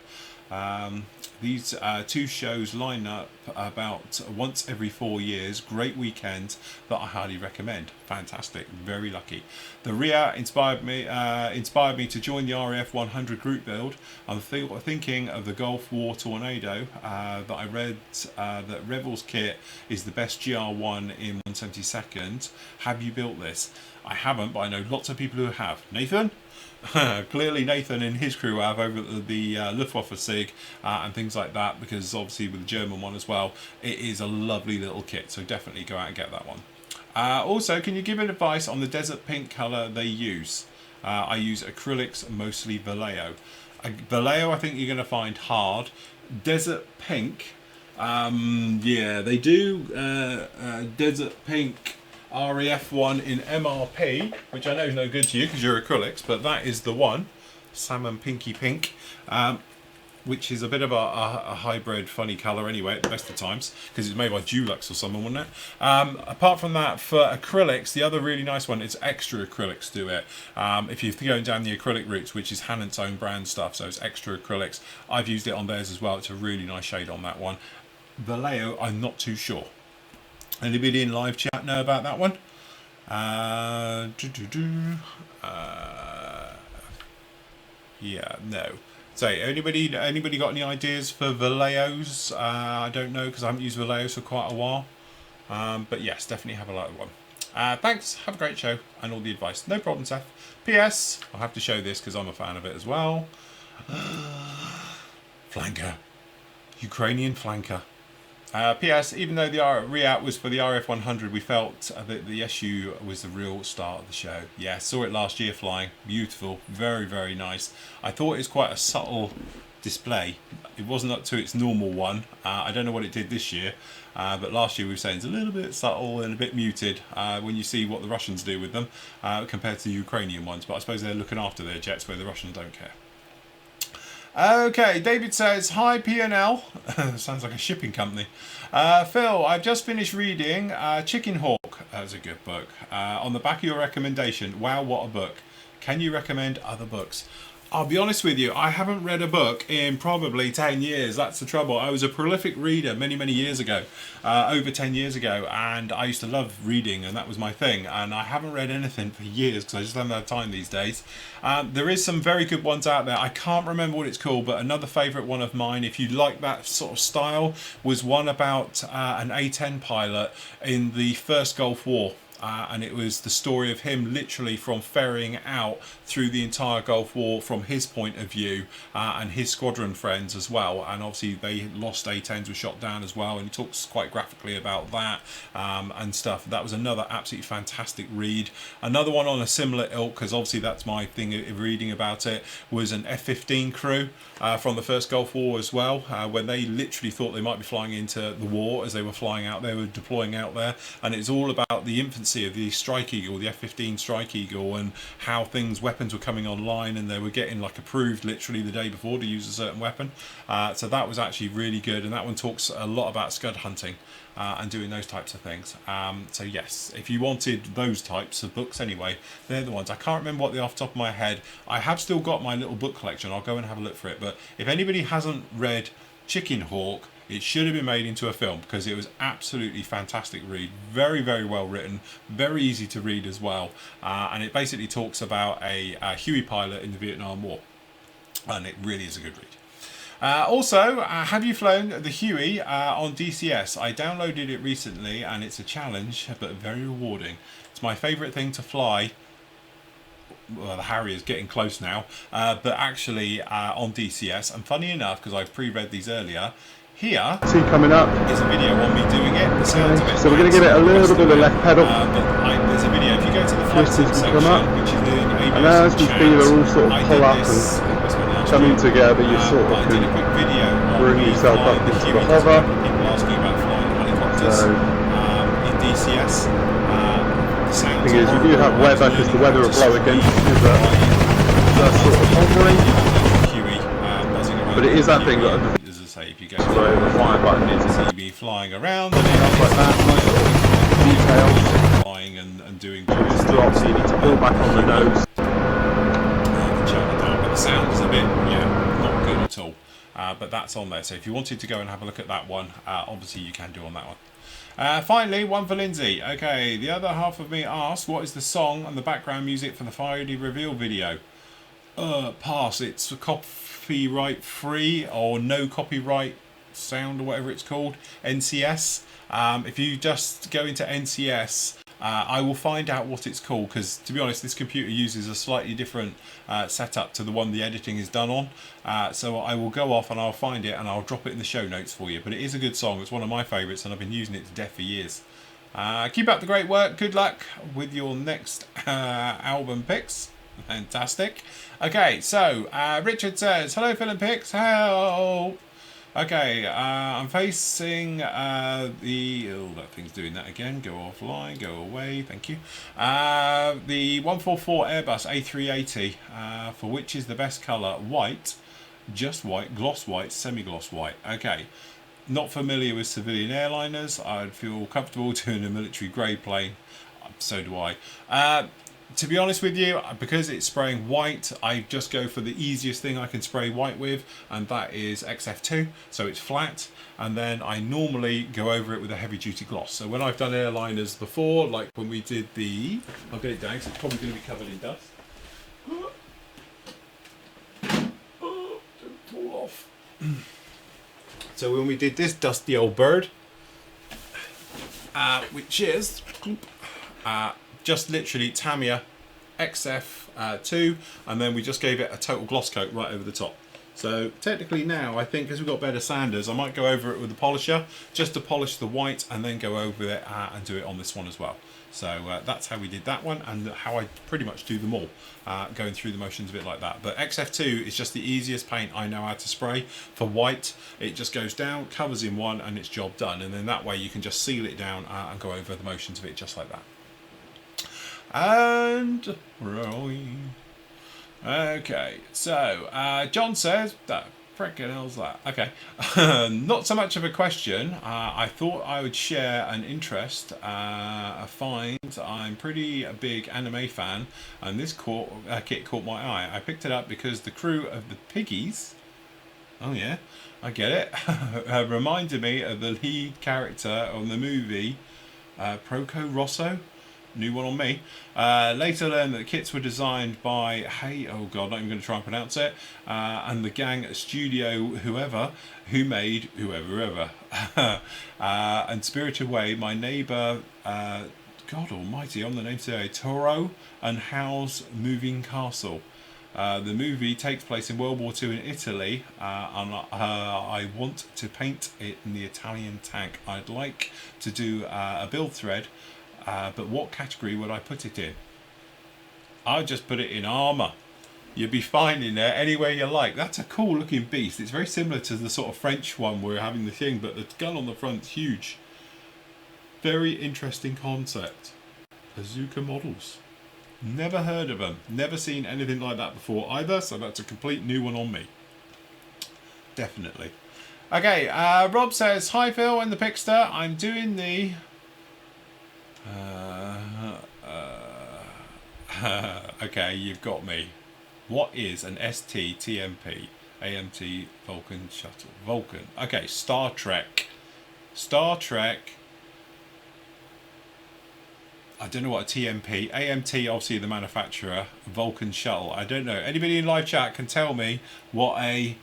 These two shows line up about once every 4 years. Great weekend that I highly recommend. Fantastic, very lucky. The RIA inspired me to join the RAF 100 group build. I'm thinking of the Gulf War Tornado that I read that Rebels kit is the best GR1 in 1/72. Have you built this? I haven't, but I know lots of people who have. Nathan? Clearly Nathan and his crew have over the Luftwaffe SIG and things like that, because obviously with the German one as well, it is a lovely little kit, so definitely go out and get that one. Also, can you give an advice on the desert pink colour they use? I use acrylics, mostly Vallejo. Vallejo I think you're going to find hard. Desert pink, yeah, they do desert pink RAF one in MRP, which I know is no good to you because you're acrylics, but that is the one, salmon pinky pink, which is a bit of a hybrid funny colour anyway at the best of times, because it's made by Dulux or someone, wasn't it? Apart from that, for acrylics, the other really nice one is extra acrylics do it. If you're going down the acrylic routes, which is Hannant's own brand stuff, so it's extra acrylics. I've used it on theirs as well. It's a really nice shade on that one. Vallejo, I'm not too sure. Anybody in live chat know about that one? Yeah, no. So, anybody got any ideas for Vallejos? I don't know, because I haven't used Vallejos for quite a while. But yes, definitely have a look at one. Thanks, have a great show, and all the advice. No problem, Seth. P.S. I'll have to show this because I'm a fan of it as well. Flanker. Ukrainian flanker. P.S. Even though the RIAT was for the RF 100, we felt that the SU was the real start of the show. Yeah, saw it last year flying. Beautiful. Very, very nice. I thought it was quite a subtle display. It wasn't up to its normal one. I don't know what it did this year, but last year we were saying it's a little bit subtle and a bit muted when you see what the Russians do with them compared to the Ukrainian ones. But I suppose they're looking after their jets where the Russians don't care. Okay, David says, hi P&L. Sounds like a shipping company. Phil, I've just finished reading Chicken Hawk. That's a good book. On the back of your recommendation, wow, what a book. Can you recommend other books? I'll be honest with you, I haven't read a book in probably 10 years. That's the trouble. I was a prolific reader many, many years ago, over 10 years ago, and I used to love reading, and that was my thing. And I haven't read anything for years because I just haven't had time these days. There is some very good ones out there. I can't remember what it's called, but another favourite one of mine, if you like that sort of style, was one about an A-10 pilot in the first Gulf War. and it was the story of him literally from ferrying out through the entire Gulf War from his point of view, and his squadron friends as well. And obviously they lost A-10s, were shot down as well, and he talks quite graphically about that and stuff. That was another absolutely fantastic read. Another one on a similar ilk, because obviously that's my thing of reading about it, was an F-15 crew from the first Gulf War as well, when they literally thought they might be flying into the war. As they were flying out, they were deploying out there, and it's all about the infancy of the Strike Eagle, the F-15 Strike Eagle, and how weapons were coming online, and they were getting like approved literally the day before to use a certain weapon. So that was actually really good, and that one talks a lot about scud hunting and doing those types of things. So yes, if you wanted those types of books anyway, they're the ones. I can't remember what they're off the top of my head. I have still got my little book collection. I'll go and have a look for it. But if anybody hasn't read Chicken Hawk, it should have been made into a film, because it was absolutely fantastic read. Very, very well written, very easy to read as well. And it basically talks about a Huey pilot in the Vietnam War. And it really is a good read. Also, have you flown the Huey on DCS? I downloaded it recently, and it's a challenge, but very rewarding. It's my favourite thing to fly. Well, the Harrier's getting close now, but actually on DCS. And funny enough, because I've pre-read these earlier, here coming up is a video on me doing it. The sounds of it. So we're going to give it a little bit of left pedal. There's a video. If you go to the flight sim section, which is in aviation and as we feel they're all sort of I pull did up this, and coming together, you sort of I did a quick video bring on me yourself flying up into the Huey. hover. People asking about flying helicopters in DCS. The sounds thing is, you do have weather, because the weather will blow against you, but sort of hovering. But it is that thing that, as I say, if you go where the fire button is, see me flying around and stuff like that, nice little details. flying and doing Just drop, so you need to pull back on the nose. But the sound is a bit, not good at all. But that's on there. So if you wanted to go and have a look at that one, obviously you can do on that one. Finally, one for Lindsay. Okay, the other half of me asked, what is the song and the background music for the Flory reveal video? Pass. It's copyright free, or no copyright sound, or whatever it's called. NCS. If you just go into NCS, I will find out what it's called, because to be honest, this computer uses a slightly different setup to the one the editing is done on. So I will go off and I'll find it and I'll drop it in the show notes for you. But it is a good song. It's one of my favourites, and I've been using it to death for years. Keep up the great work. Good luck with your next album picks. Fantastic. Okay, so Richard says, hello Phil and Pix. Hello. Okay, I'm facing that thing's doing that again. Go offline, go away, thank you. The 144 Airbus A380, for which is the best colour? White, just white, gloss white, semi-gloss white. Okay, not familiar with civilian airliners. I'd feel comfortable doing a military grade plane. So do I. To be honest with you, because it's spraying white, I just go for the easiest thing I can spray white with, and that is XF2, so it's flat, and then I normally go over it with a heavy duty gloss. So when I've done airliners before, like when we did the, I'll get it down because it's probably going to be covered in dust. Don't fall off. So when we did this dusty old bird, which is just literally Tamiya XF2, and then we just gave it a total gloss coat right over the top. So technically now, I think as we've got better sanders, I might go over it with the polisher just to polish the white, and then go over it and do it on this one as well. So that's how we did that one, and how I pretty much do them all, going through the motions of it like that. But XF2 is just the easiest paint I know how to spray for white. It just goes down, covers in one, and it's job done. And then that way you can just seal it down and go over the motions of it just like that. And where are we? Okay, so John says, that frickin' hell's that? Okay, not so much of a question. I thought I would share an interest, a find. I'm pretty a big anime fan, and this kit caught my eye. I picked it up because the crew of the Piggies, oh yeah, I get it, reminded me of the lead character on the movie Proco Rosso. New one on me. Later learned that the kits were designed by oh god, not even going to try and pronounce it, and the gang at Studio who made whoever and Spirited Away. My neighbour God almighty, on the name today, Toro and Howe's Moving Castle. The movie takes place in World War II in Italy, and I want to paint it in the Italian tank. I'd like to do a build thread, but what category would I put it in? I'd just put it in armour. You'd be fine in there anywhere you like. That's a cool looking beast. It's very similar to the sort of French one we're having the thing, but the gun on the front's huge. Very interesting concept. Bazooka models. Never heard of them. Never seen anything like that before either, so that's a complete new one on me. Definitely. Okay, Rob says, hi Phil and the Pixter. I'm doing the... okay, you've got me. What is an STTMP? AMT Vulcan Shuttle. Vulcan. Okay, Star Trek. Star Trek. I don't know what a TMP. AMT, obviously the manufacturer. Vulcan Shuttle. I don't know. Anybody in live chat can tell me what a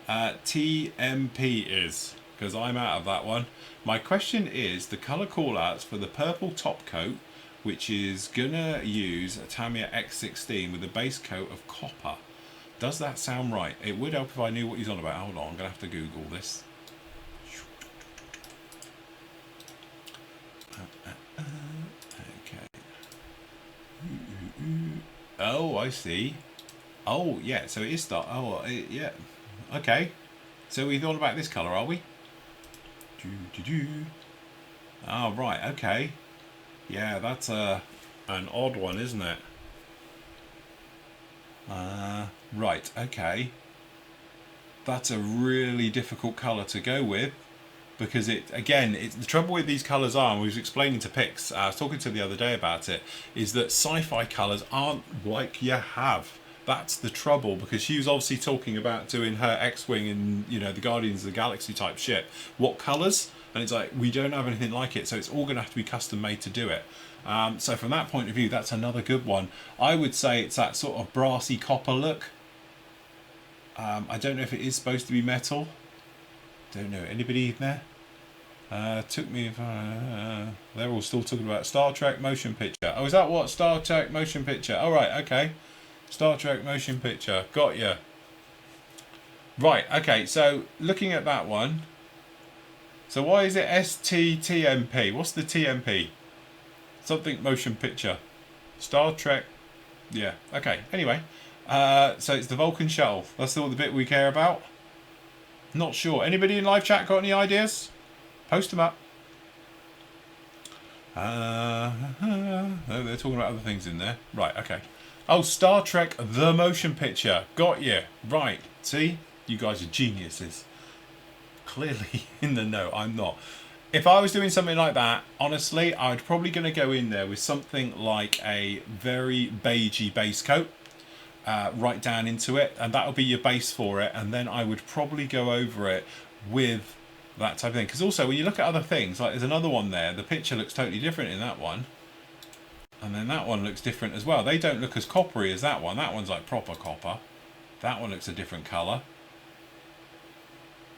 TMP is, because I'm out of that one. My question is the colour callouts for the purple top coat, which is gonna use a Tamiya X16 with a base coat of copper. Does that sound right? It would help if I knew what he's on about. Hold on, I'm gonna have to Google this. Okay. Oh, I see. Oh, yeah. So it is start. Oh, yeah. Okay. So we're on about this colour, are we? Oh, right. Okay. Yeah, that's an odd one, isn't it? Right, okay. That's a really difficult colour to go with, because the trouble with these colours are, and we was explaining to Pix, I was talking to the other day about it, is that sci-fi colours aren't like you have. That's the trouble, because she was obviously talking about doing her X-Wing and, you know, the Guardians of the Galaxy type ship. What colours? And it's like, we don't have anything like it, so it's all going to have to be custom made to do it. So from that point of view, that's another good one. I would say it's that sort of brassy copper look. I don't know if it is supposed to be metal. Don't know. Anybody in there? They're all still talking about Star Trek motion picture. Oh, is that what? Star Trek motion picture. All right, okay. Star Trek motion picture. Got ya. Right, okay. So looking at that one. So why is it STTMP? What's the TMP? Something motion picture. Star Trek. Yeah, okay. Anyway, so it's the Vulcan Shuttle. That's all the bit we care about. Not sure. Anybody in live chat got any ideas? Post them up. They're talking about other things in there. Right, okay. Oh, Star Trek the motion picture. Got you. Right. See? You guys are geniuses. Clearly in the know. I'm not. If I was doing something like that, honestly, I'd probably going to go in there with something like a very beigey base coat, right down into it, and that'll be your base for it. And then I would probably go over it with that type of thing. Because also, when you look at other things, like there's another one there, the picture looks totally different in that one, and then that one looks different as well. They don't look as coppery as that one. That one's like proper copper. That one looks a different colour.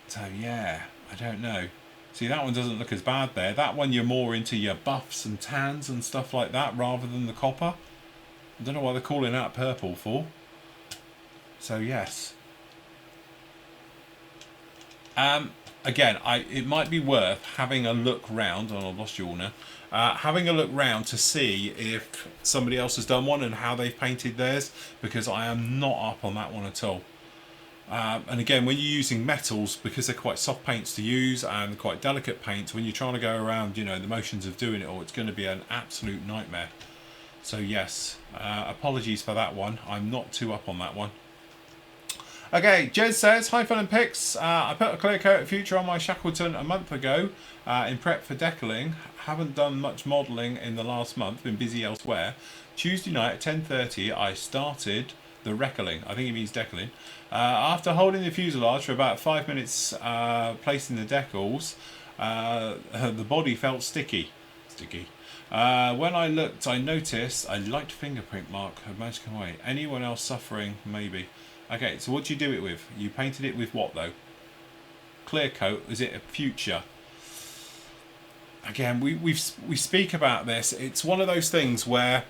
So yeah, I don't know. See, that one doesn't look as bad there. That one you're more into your buffs and tans and stuff like that rather than the copper. I don't know why they're calling that purple for. So yes. Again, it might be worth having a look round. Oh, I've lost you all now. Having a look round to see if somebody else has done one and how they've painted theirs, because I am not up on that one at all. And again, when you're using metals, because they're quite soft paints to use and quite delicate paints, when you're trying to go around, you know, the motions of doing it all, it's going to be an absolute nightmare. So yes, apologies for that one. I'm not too up on that one. Okay, Jez says, hi Phil and Pix. I put a clear coat of Future on my Shackleton a month ago in prep for decaling. Haven't done much modelling in the last month, been busy elsewhere. Tuesday night at 10:30 I started the reckling. I think it means decaling. After holding the fuselage for about 5 minutes, placing the decals, the body felt sticky. When I looked, I noticed a light fingerprint mark had managed to come away. Anyone else suffering? Maybe. Okay, so what do you do it with? You painted it with what though? Clear coat. Is it a Future? again, we speak about this. It's one of those things where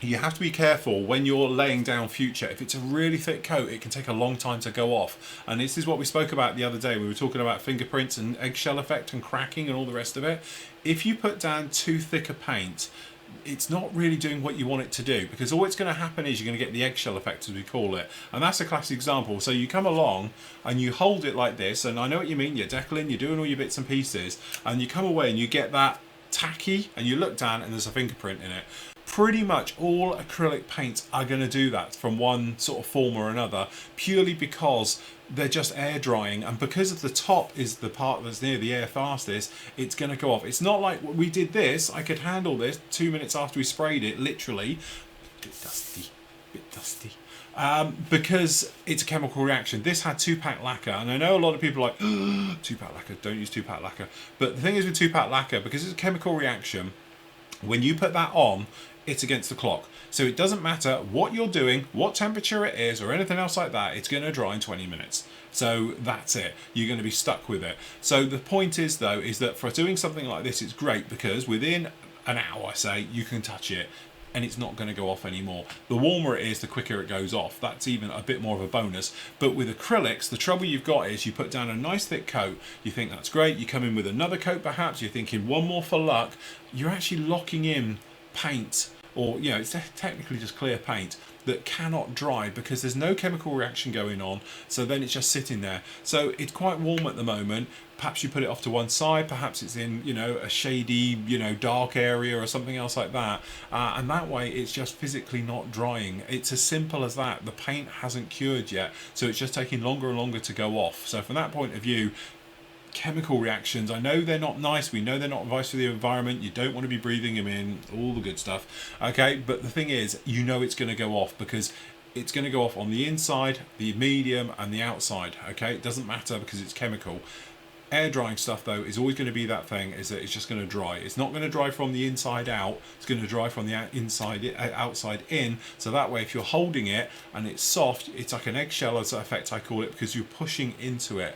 you have to be careful when you're laying down future. If it's a really thick coat, it can take a long time to go off. And this is what we spoke about the other day. We were talking about fingerprints and eggshell effect and cracking and all the rest of it. If you put down too thick a paint, it's not really doing what you want it to do, because all it's going to happen is you're going to get the eggshell effect, as we call it. And that's a classic example. So you come along and you hold it like this, and I know what you mean, you're decaling, you're doing all your bits and pieces, and you come away and you get that tacky, and you look down and there's a fingerprint in it. Pretty much all acrylic paints are going to do that from one sort of form or another, purely because they're just air drying, and because of the top is the part that's near the air fastest, it's going to go off. It's not like we did this. I could handle this 2 minutes after we sprayed it, literally. Bit dusty. Because it's a chemical reaction. This had 2-pack lacquer, and I know a lot of people are like, 2-pack lacquer, don't use 2-pack lacquer. But the thing is with 2-pack lacquer, because it's a chemical reaction, when you put that on, it's against the clock. So it doesn't matter what you're doing, what temperature it is, or anything else like that, it's going to dry in 20 minutes. So that's it. You're going to be stuck with it. So the point is, though, is that for doing something like this, it's great because within an hour, say, you can touch it and it's not going to go off anymore. The warmer it is, the quicker it goes off. That's even a bit more of a bonus. But with acrylics, the trouble you've got is you put down a nice thick coat, you think that's great, you come in with another coat perhaps, you're thinking one more for luck, you're actually locking in paint, or it's technically just clear paint that cannot dry because there's no chemical reaction going on, so then it's just sitting there. So it's quite warm at the moment. Perhaps you put it off to one side, perhaps it's in a shady dark area or something else like that, and that way it's just physically not drying. It's as simple as that. The paint hasn't cured yet, so it's just taking longer and longer to go off. So from that point of view, chemical reactions, I know they're not nice, we know they're not advice for the environment, you don't want to be breathing them in, all the good stuff, okay, but the thing is, it's going to go off because it's going to go off on the inside, the medium and the outside, okay? It doesn't matter because it's chemical. Air drying stuff though is always going to be that thing, is that it's just going to dry. It's not going to dry from the inside out, it's going to dry from the outside in, so that way if you're holding it and it's soft, it's like an eggshell effect, I call it, because you're pushing into it.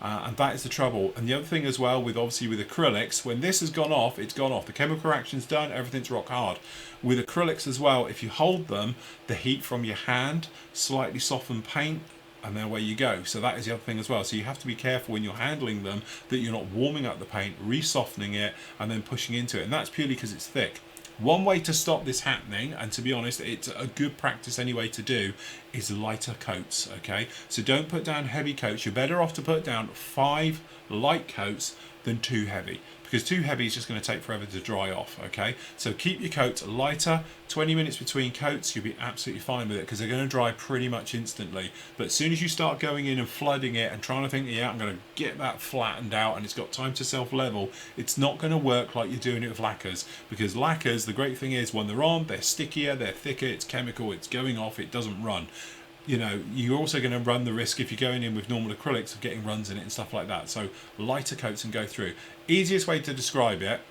And that is the trouble. And the other thing as well, with acrylics, when this has gone off, it's gone off. The chemical reaction's done, everything's rock hard. With acrylics as well, if you hold them, the heat from your hand slightly soften paint, and then away you go. So that is the other thing as well. So you have to be careful when you're handling them that you're not warming up the paint, re-softening it, and then pushing into it. And that's purely because it's thick. One way to stop this happening, and to be honest, it's a good practice anyway to do, is lighter coats, okay? So don't put down heavy coats. You're better off to put down 5 light coats than 2 heavy, because 2 heavy is just going to take forever to dry off, okay? So keep your coats lighter, 20 minutes between coats, you'll be absolutely fine with it because they're going to dry pretty much instantly. But as soon as you start going in and flooding it and trying to think, I'm going to get that flattened out and it's got time to self-level, it's not going to work like you're doing it with lacquers, because lacquers, the great thing is when they're on, they're stickier, they're thicker, it's chemical, it's going off, it doesn't run. You're also going to run the risk if you're going in with normal acrylics of getting runs in it and stuff like that. So lighter coats and go through. Easiest way to describe it,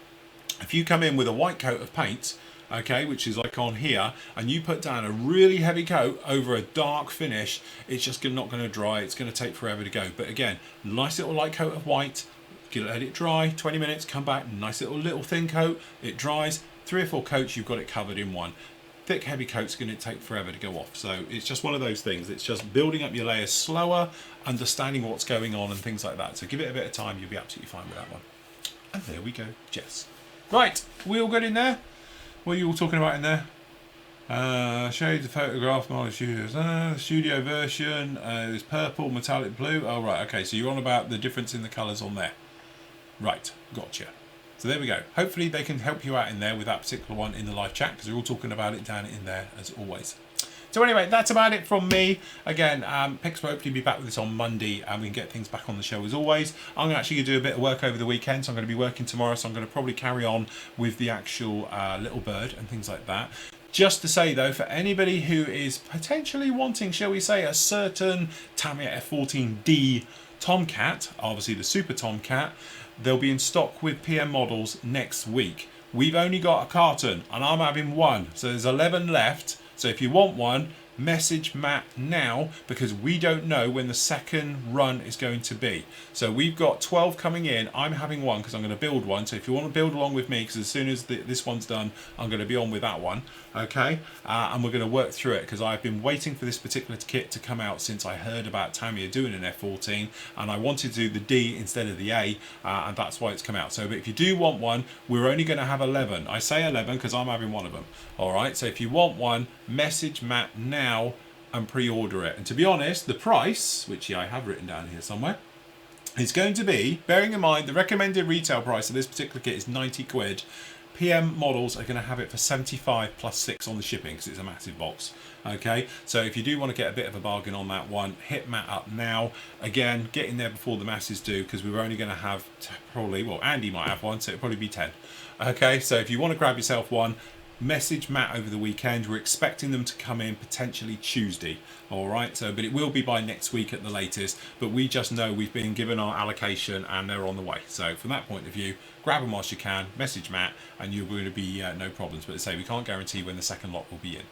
if you come in with a white coat of paint, okay, which is like on here, and you put down a really heavy coat over a dark finish, it's just not going to dry, it's going to take forever to go. But again, nice little light coat of white, let it dry, 20 minutes, come back, nice little thin coat, it dries, 3 or 4 coats, you've got it covered in one. Thick heavy coat's going to take forever to go off. So it's just one of those things. It's just building up your layers slower, understanding what's going on and things like that. So give it a bit of time, you'll be absolutely fine with that one. And there we go, Jess. Right, we all good in there? What are you all talking about in there? Shades of photograph, my studios. The studio version is purple, metallic blue. Oh right, okay, so you're on about the difference in the colours on there. Right, gotcha. So there we go. Hopefully they can help you out in there with that particular one in the live chat, because we're all talking about it down in there as always. So anyway, that's about it from me. Again, Pix will hopefully be back with this on Monday and we can get things back on the show as always. I'm actually going to do a bit of work over the weekend, so I'm going to be working tomorrow, so I'm going to probably carry on with the actual little bird and things like that. Just to say though, for anybody who is potentially wanting, shall we say, a certain Tamiya F14D Tomcat, obviously the Super Tomcat, they'll be in stock with PM models next week. We've only got a carton and I'm having one, so there's 11 left. So if you want one, message Matt now, because we don't know when the second run is going to be. So we've got 12 coming in. I'm having one because I'm going to build one. So if you want to build along with me, because as soon as this one's done, I'm going to be on with that one. Okay, and we're going to work through it because I've been waiting for this particular kit to come out since I heard about Tamiya doing an F14, and I wanted to do the D instead of the A, and that's why it's come out. So but if you do want one, we're only going to have 11. I say 11 because I'm having one of them. All right, so if you want one, message Matt now and pre-order it. And to be honest, the price, which I have written down here somewhere, is going to be, bearing in mind the recommended retail price of this particular kit is 90 quid. PM models are going to have it for 75 plus 6 on the shipping because it's a massive box. Okay, so if you do want to get a bit of a bargain on that one, hit Matt up now. Again, get in there before the masses do, because we're only going to have probably, well, Andy might have one, so it'll probably be 10. Okay, so if you want to grab yourself one, message Matt over the weekend. We're expecting them to come in potentially Tuesday. All right, so but it will be by next week at the latest, but we just know we've been given our allocation and they're on the way. So from that point of view, grab them whilst you can, message Matt, and you're going to be no problems. But say we can't guarantee when the second lot will be in.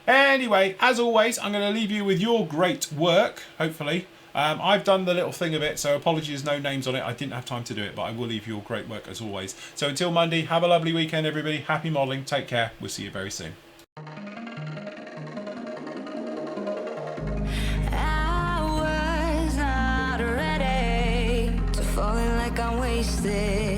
Anyway, as always, I'm going to leave you with your great work, hopefully. I've done the little thing of it, so apologies, no names on it. I didn't have time to do it, but I will leave your great work as always. So until Monday, have a lovely weekend, everybody. Happy modelling. Take care. We'll see you very soon. I was not ready to falling like I'm wasted.